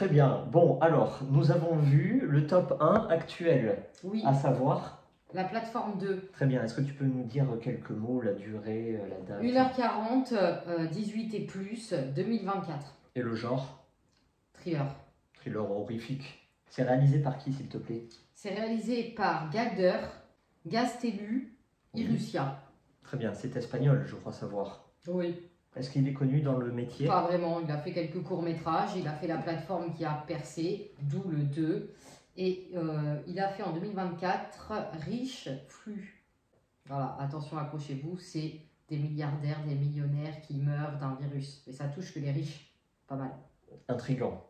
Très bien. Bon, alors, nous avons vu le top 1 actuel, Oui, à savoir... la plateforme 2. Très bien. Est-ce que tu peux nous dire quelques mots, la durée, la date 1h40, 18 et plus, 2024. et le genre? Thriller. Thriller horrifique. C'est réalisé par qui, s'il te plaît? C'est réalisé par Galder, Gastelu, Oui. Irussia. Très bien. C'est espagnol, je crois savoir. Oui. Est-ce qu'il est connu dans le métier? Pas vraiment, il a fait quelques courts-métrages, il a fait la plateforme qui a percé, d'où le 2. Et il a fait en 2024 Riche Flux. Voilà, attention, accrochez-vous, c'est des milliardaires, des millionnaires qui meurent d'un virus. Et ça touche que les riches, pas mal. Intriguant.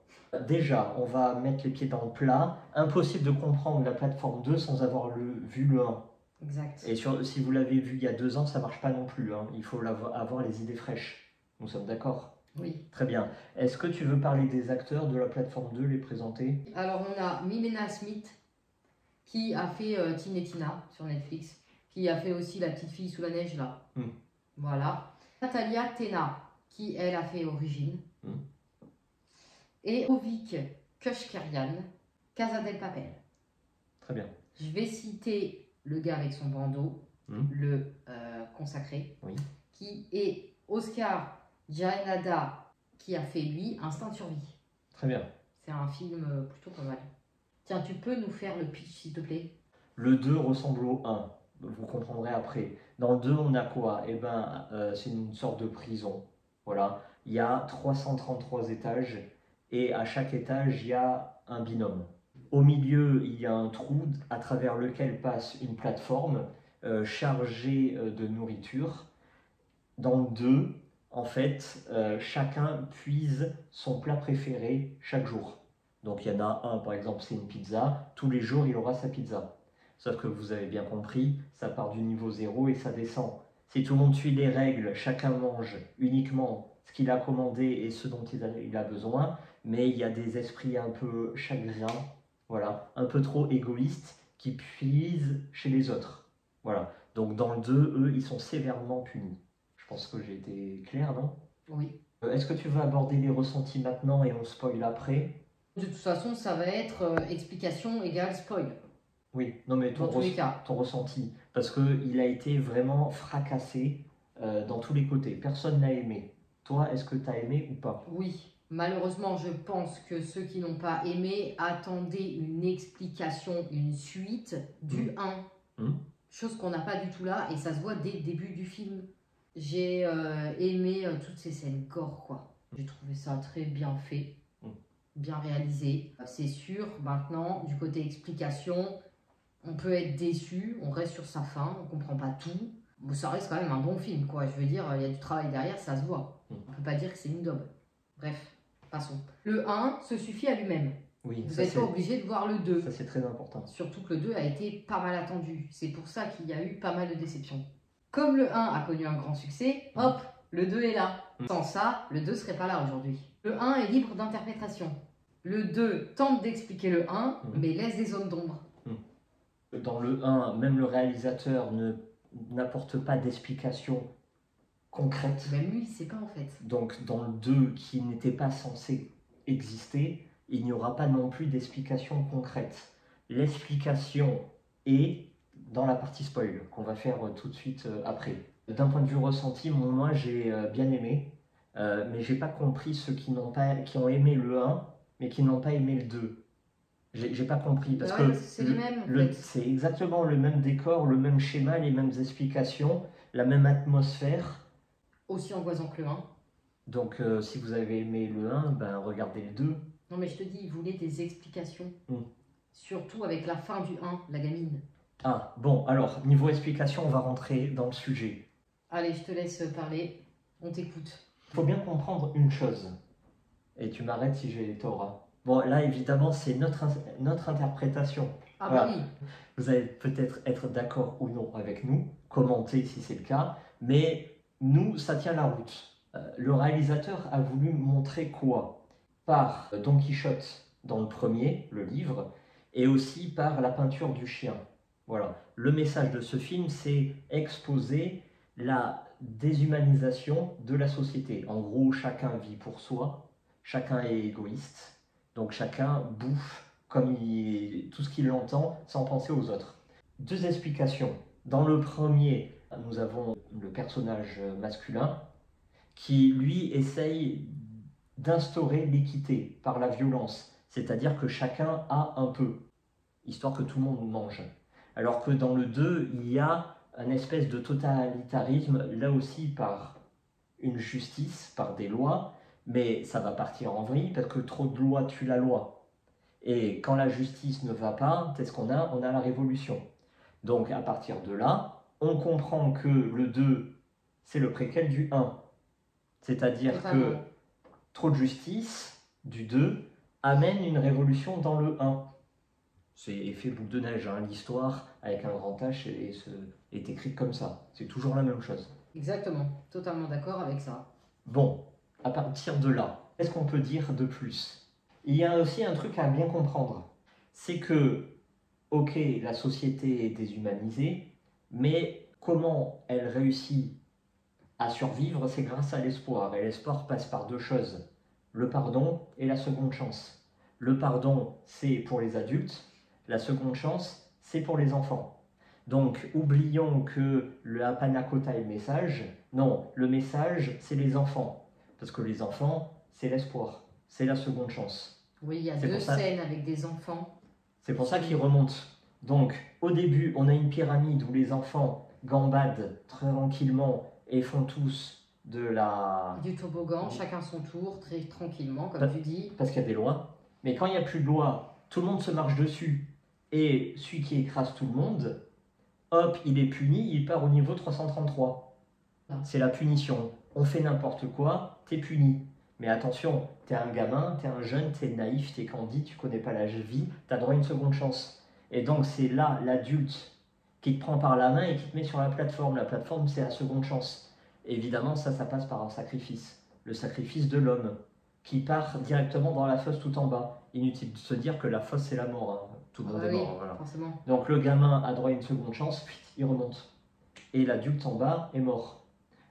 Déjà, on va mettre les pieds dans le plat. Impossible de comprendre la plateforme 2 sans avoir vu le 1. Exact. Et si vous l'avez vu il y a 2 ans, ça marche pas non plus. Hein. Il faut avoir les idées fraîches. Nous sommes d'accord? Oui. Très bien. Est-ce que tu veux parler des acteurs de la plateforme 2, les présenter? Alors, on a Milena Smith, qui a fait Teen et Tina sur Netflix, qui a fait aussi La petite fille sous la neige, là. Voilà. Natalia Tena, qui, elle, a fait Origine. Et Ovik Kushkerian, Casa del Papel. Très bien. Je vais citer le gars avec son bandeau, le consacré, qui est Oscar Jaenada, qui a fait, lui, Instinct de survie. Très bien. C'est un film plutôt pas mal. Tiens, tu peux nous faire le pitch, s'il te plaît? Le 2 ressemble au 1. Vous comprendrez après. Dans le 2, on a quoi? Eh ben, c'est une sorte de prison. Voilà. Il y a 333 étages et à chaque étage, il y a un binôme. Au milieu, il y a un trou à travers lequel passe une plateforme chargée de nourriture. Dans le 2, en fait, chacun puise son plat préféré chaque jour. Donc il y en a un, par exemple, c'est une pizza. Tous les jours, il aura sa pizza. Sauf que vous avez bien compris, ça part du niveau 0 et ça descend. Si tout le monde suit les règles, chacun mange uniquement ce qu'il a commandé et ce dont il a besoin, mais il y a des esprits un peu chagrins, voilà, un peu trop égoïstes, qui puisent chez les autres. Voilà. Donc dans le 2, eux, ils sont sévèrement punis. Je pense que j'ai été clair, non? Oui. Est-ce que tu veux aborder les ressentis maintenant et on spoil après? De toute façon, ça va être explication égale spoil. Oui, non mais Dans tous les cas. ton ressenti, parce qu'il a été vraiment fracassé dans tous les côtés. Personne n'a aimé. Toi, est-ce que tu as aimé ou pas? Oui. Malheureusement, je pense que ceux qui n'ont pas aimé attendaient une explication, une suite du 1. Chose qu'on n'a pas du tout là, et ça se voit dès le début du film. J'ai aimé toutes ces scènes gore, quoi. J'ai trouvé ça très bien fait, bien réalisé. C'est sûr, maintenant, du côté explication, on peut être déçu, on reste sur sa faim, on comprend pas tout. Mais ça reste quand même un bon film, quoi. Je veux dire, il y a du travail derrière, ça se voit. On peut pas dire que c'est une daube. Bref, passons. Le 1 se suffit à lui-même. Oui, vous n'êtes pas obligé de voir le 2. Ça, c'est très important. Surtout que le 2 a été pas mal attendu. C'est pour ça qu'il y a eu pas mal de déceptions. Comme le 1 a connu un grand succès, hop, le 2 est là. Sans ça, le 2 serait pas là aujourd'hui. Le 1 est libre d'interprétation. Le 2 tente d'expliquer le 1, mais laisse des zones d'ombre. Dans le 1, même le réalisateur n'apporte pas d'explication concrète. Même lui, il sait pas en fait. Donc dans le 2, qui n'était pas censé exister, il n'y aura pas non plus d'explication concrète. L'explication est dans la partie spoil, qu'on va faire tout de suite après. D'un point de vue ressenti, moi j'ai bien aimé, mais j'ai pas compris ceux qui ont aimé le 1, mais qui n'ont pas aimé le 2. J'ai pas compris, parce que c'est les mêmes, en fait. c'est exactement le même décor, le même schéma, les mêmes explications, la même atmosphère. Aussi angoissant que le 1. Donc si vous avez aimé le 1, ben regardez le 2. Non mais je te dis, il voulait des explications. Surtout avec la fin du 1, la gamine. Ah, bon, alors, niveau explication, on va rentrer dans le sujet. Allez, je te laisse parler, on t'écoute. Il faut bien comprendre une chose, et tu m'arrêtes si j'ai tort. Hein. Bon, là, évidemment, c'est notre interprétation. Ah voilà. Bah oui. Vous allez peut-être être d'accord ou non avec nous, commenter si c'est le cas, mais nous, ça tient la route. Le réalisateur a voulu montrer quoi? Par Don Quichotte dans le premier, le livre, et aussi par la peinture du chien. Voilà. Le message de ce film, c'est exposer la déshumanisation de la société. En gros, chacun vit pour soi, chacun est égoïste, Donc chacun bouffe comme tout ce qu'il entend sans penser aux autres. 2 explications. Dans le premier, nous avons le personnage masculin qui, lui, essaye d'instaurer l'équité par la violence. C'est-à-dire que chacun a un peu, histoire que tout le monde mange. Alors que dans le 2, il y a un espèce de totalitarisme, là aussi par une justice, par des lois, mais ça va partir en vrille parce que trop de lois tue la loi. Et quand la justice ne va pas, qu'est-ce qu'on a? On a la révolution. Donc à partir de là, on comprend que le 2, c'est le préquel du 1. C'est-à-dire que trop de justice du 2 amène une révolution dans le 1. C'est effet boule de neige, hein. L'histoire avec un grand H est écrite comme ça. C'est toujours la même chose. Exactement, totalement d'accord avec ça. Bon, à partir de là, qu'est-ce qu'on peut dire de plus? Il y a aussi un truc à bien comprendre. C'est que, ok, la société est déshumanisée, mais comment elle réussit à survivre, c'est grâce à l'espoir. Et l'espoir passe par 2 choses, le pardon et la seconde chance. Le pardon, c'est pour les adultes, la seconde chance, c'est pour les enfants. Donc, oublions que le panna cotta est le message. Non, le message, c'est les enfants. Parce que les enfants, c'est l'espoir, c'est la seconde chance. Oui, il y a 2 scènes avec des enfants. C'est pour ça qu'ils remontent. Donc, au début, on a une pyramide où les enfants gambadent très tranquillement et font tous du toboggan, chacun son tour, très tranquillement, comme tu dis. Parce qu'il y a des lois. Mais quand il n'y a plus de lois, tout le monde se marche dessus. Et celui qui écrase tout le monde, hop, il est puni, il part au niveau 333. Ah. C'est la punition. On fait n'importe quoi, t'es puni. Mais attention, t'es un gamin, t'es un jeune, t'es naïf, t'es candide, tu connais pas la vie, t'as droit à une seconde chance. Et donc c'est là l'adulte qui te prend par la main et qui te met sur la plateforme. La plateforme, c'est la seconde chance. Évidemment, ça passe par un sacrifice. Le sacrifice de l'homme, qui part directement dans la fosse tout en bas. Inutile de se dire que la fosse, c'est la mort. Hein. Tout le monde est mort. Voilà. Forcément. Donc le gamin a droit à une seconde chance, il remonte. Et l'adulte en bas est mort.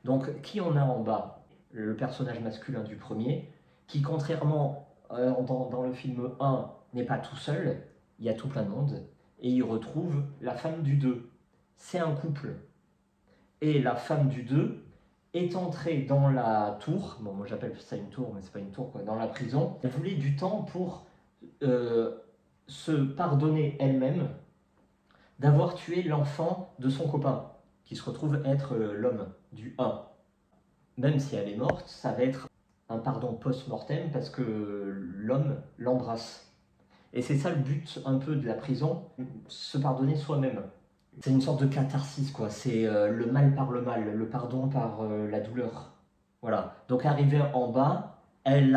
Donc qui on a en bas? Le personnage masculin du premier, qui contrairement dans le film 1 n'est pas tout seul, il y a tout plein de monde, et il retrouve la femme du 2. C'est un couple. Et la femme du 2 est entrée dans la tour, bon moi j'appelle ça une tour, mais c'est pas une tour, quoi, dans la prison. Elle voulait du temps pour se pardonner elle-même d'avoir tué l'enfant de son copain, qui se retrouve être l'homme du 1. Même si elle est morte, ça va être un pardon post-mortem parce que l'homme l'embrasse. Et c'est ça le but un peu de la prison, se pardonner soi-même. C'est une sorte de catharsis, quoi. C'est le mal par le mal, le pardon par la douleur. Voilà. Donc arrivée en bas, elle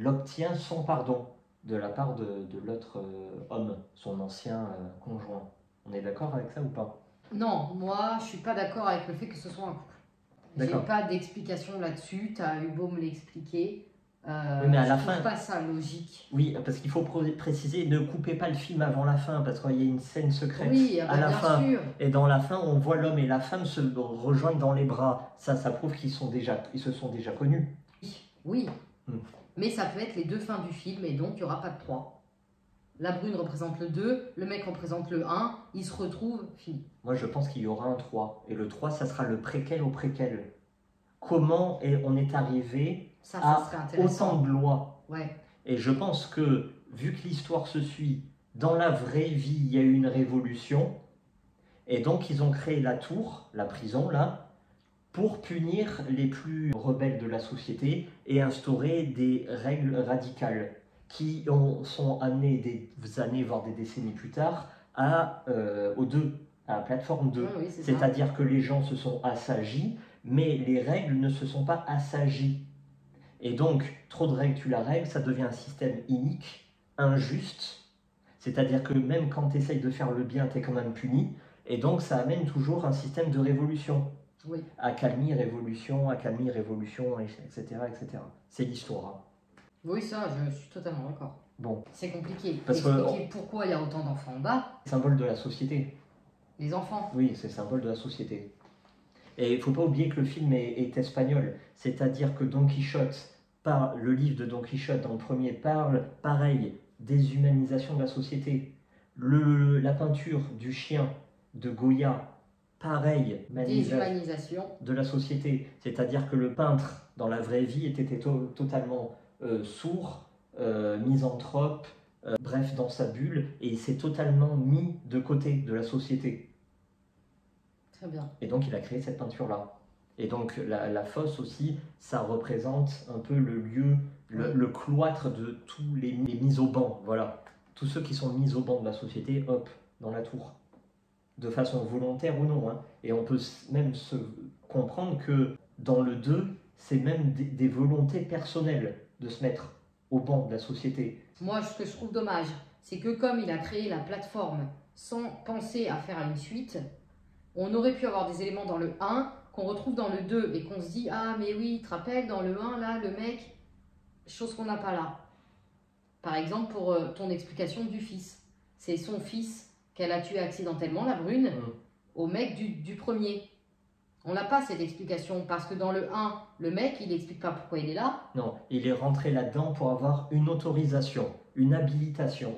obtient son pardon de la part de l'autre homme, son ancien conjoint. On est d'accord avec ça ou pas? Non, moi je suis pas d'accord avec le fait que ce soit un couple. J'ai pas d'explication là-dessus, tu as eu beau me l'expliquer. Oui, mais à la fin, pas ça logique. Oui, parce qu'il faut préciser, ne coupez pas le film avant la fin, parce qu'il y a une scène secrète à la bien fin. Sûr. Et dans la fin, on voit l'homme et la femme se rejoindre dans les bras. Ça prouve qu'ils se sont déjà connus. Oui, mais ça peut être les 2 fins du film, et donc il n'y aura pas de 3. La brune représente le 2, le mec représente le 1, ils se retrouvent, fini. Moi, je pense qu'il y aura un 3. Et le 3, ça sera le préquel au préquel. Comment on est arrivé à autant de lois. Ouais. Et je pense que, vu que l'histoire se suit, dans la vraie vie, il y a eu une révolution. Et donc, ils ont créé la tour, la prison, là, pour punir les plus rebelles de la société et instaurer des règles radicales qui sont amenées des années, voire des décennies plus tard, aux 2, à la plateforme 2. Oui, c'est-à-dire que les gens se sont assagis, mais les règles ne se sont pas assagies. Et donc, trop de règles tue la règle, ça devient un système inique, injuste. C'est-à-dire que même quand tu essayes de faire le bien, tu es quand même puni. Et donc, ça amène toujours un système de révolution. Oui. Accalmie, révolution, etc. etc. C'est l'histoire. Hein. Oui, ça, je suis totalement d'accord. Bon. C'est compliqué. Expliquer pourquoi il y a autant d'enfants en bas. Symbole de la société. Les enfants. Oui, c'est symbole de la société. Et il ne faut pas oublier que le film est espagnol. C'est-à-dire que Don Quichotte le livre de Don Quichotte, dans le premier, parle, pareil, déshumanisation de la société. La peinture du chien de Goya, pareil, déshumanisation de la société. C'est-à-dire que le peintre, dans la vraie vie, était totalement sourd, misanthrope, bref, dans sa bulle, et il s'est totalement mis de côté de la société. Très bien. Et donc il a créé cette peinture-là. Et donc la fosse aussi, ça représente un peu le lieu, le cloître de tous les mis au banc, voilà. Tous ceux qui sont mis au banc de la société, hop, dans la tour. De façon volontaire ou non. Hein. Et on peut même se comprendre que dans le 2, c'est même des volontés personnelles de se mettre au banc de la société. Moi, ce que je trouve dommage, c'est que comme il a créé la plateforme sans penser à faire une suite, on aurait pu avoir des éléments dans le 1 qu'on retrouve dans le 2 et qu'on se dit « Ah, mais oui, tu te rappelles, dans le 1, là, le mec, chose qu'on n'a pas là. » Par exemple, pour ton explication du fils. C'est son fils qu'elle a tué accidentellement, la brune, au mec du premier. On n'a pas cette explication parce que dans le 1, le mec, il n'explique pas pourquoi il est là. Non, il est rentré là-dedans pour avoir une autorisation, une habilitation.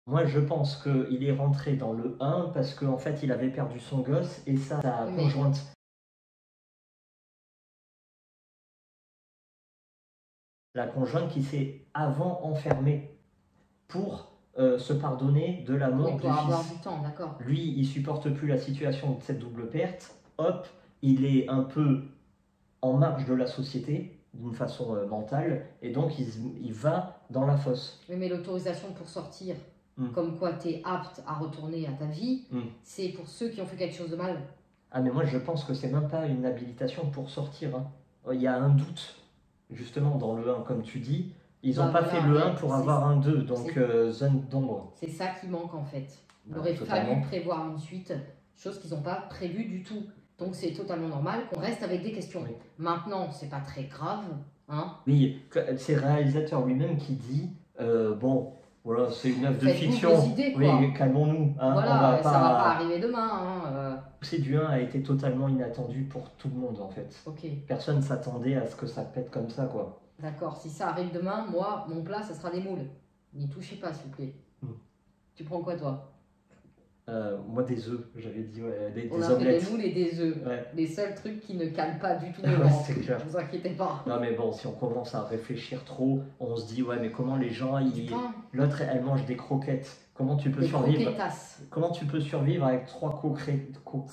Moi, je pense qu'il est rentré dans le 1 parce qu'en fait, il avait perdu son gosse et sa conjointe. La conjointe qui s'est avant enfermée pour se pardonner de la mort du avoir fils. Du temps, d'accord. Lui, il supporte plus la situation de cette double perte. Hop, il est un peu en marge de la société d'une façon mentale et donc il va dans la fosse. Oui, mais l'autorisation pour sortir, comme quoi tu es apte à retourner à ta vie, c'est pour ceux qui ont fait quelque chose de mal. Ah mais moi je pense que c'est même pas une habilitation pour sortir. Hein. Il y a un doute, justement, dans le 1, comme tu dis. Ils n'ont pas fait le 1 pour avoir un 2, donc zone d'ombre. C'est ça qui manque en fait. Il aurait fallu prévoir une suite, chose qu'ils n'ont pas prévue du tout. Donc c'est totalement normal qu'on reste avec des questions. Oui. Maintenant, c'est pas très grave. Hein. Oui, c'est le réalisateur lui-même qui dit bon, voilà, c'est une œuvre de fiction. Idées, quoi. Oui, calmons-nous. Hein, voilà, ça va pas arriver demain. Hein, C'est du 1 a été totalement inattendu pour tout le monde en fait. Okay. Personne s'attendait à ce que ça pète comme ça, quoi. D'accord, si ça arrive demain, moi, mon plat, ça sera des moules. N'y touchez pas, s'il vous plaît. Tu prends quoi, toi? Moi, des œufs, j'avais dit, ouais, des omelettes. On a fait des moules et des œufs. Ouais. Les seuls trucs qui ne calent pas du tout le ventre. C'est clair. Ne vous inquiétez pas. Non, mais bon, si on commence à réfléchir trop, on se dit, ouais, mais comment les gens, l'autre, elle mange des croquettes. Comment tu peux survivre? Comment tu peux survivre avec 3 croquettes? Comment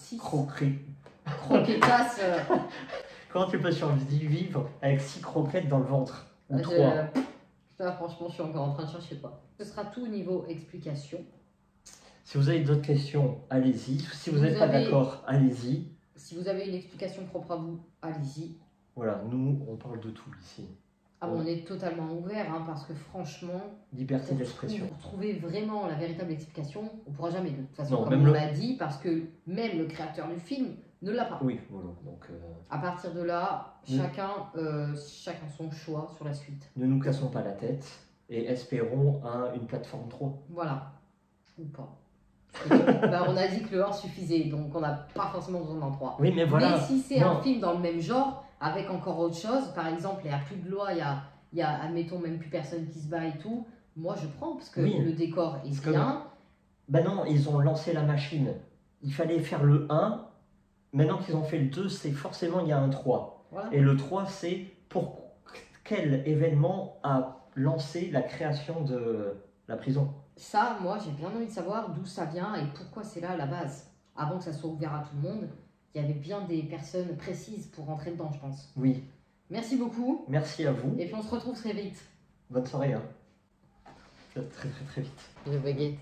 tu peux survivre avec 6 croquettes dans le ventre? Ou 3? Franchement, je suis encore en train de chercher quoi. Ce sera tout au niveau explication. Si vous avez d'autres questions, allez-y. Si vous n'êtes pas d'accord, allez-y. Si vous avez une explication propre à vous, allez-y. Voilà, nous, on parle de tout ici. Ah, on est totalement ouvert, hein, parce que franchement... Liberté d'expression. Pour trouver vraiment la véritable explication, on ne pourra jamais, de toute façon, non, comme on l'a dit, parce que même le créateur du film ne l'a pas. Oui, voilà. Donc, à partir de là, chacun son choix sur la suite. Ne nous cassons pas la tête et espérons une plateforme 3. Voilà. Ou pas. Bah, on a dit que le 1 suffisait, donc on n'a pas forcément besoin d'un 3. Oui, mais voilà. Mais si c'est un film dans le même genre, avec encore autre chose, par exemple, il n'y a plus de loi, il y a, admettons, même plus personne qui se bat et tout, moi je prends, parce que le décor est bien. Ben non, ils ont lancé la machine. Il fallait faire le 1. Maintenant qu'ils ont fait le 2, c'est forcément, il y a un 3. Voilà. Et le 3, c'est pour quel événement a lancé la création de la prison? Ça, moi, j'ai bien envie de savoir d'où ça vient et pourquoi c'est là à la base. Avant que ça soit ouvert à tout le monde, il y avait bien des personnes précises pour rentrer dedans, je pense. Oui. Merci beaucoup. Merci à vous. Et puis on se retrouve très vite. Bonne soirée. Hein. Très vite. Je baguette.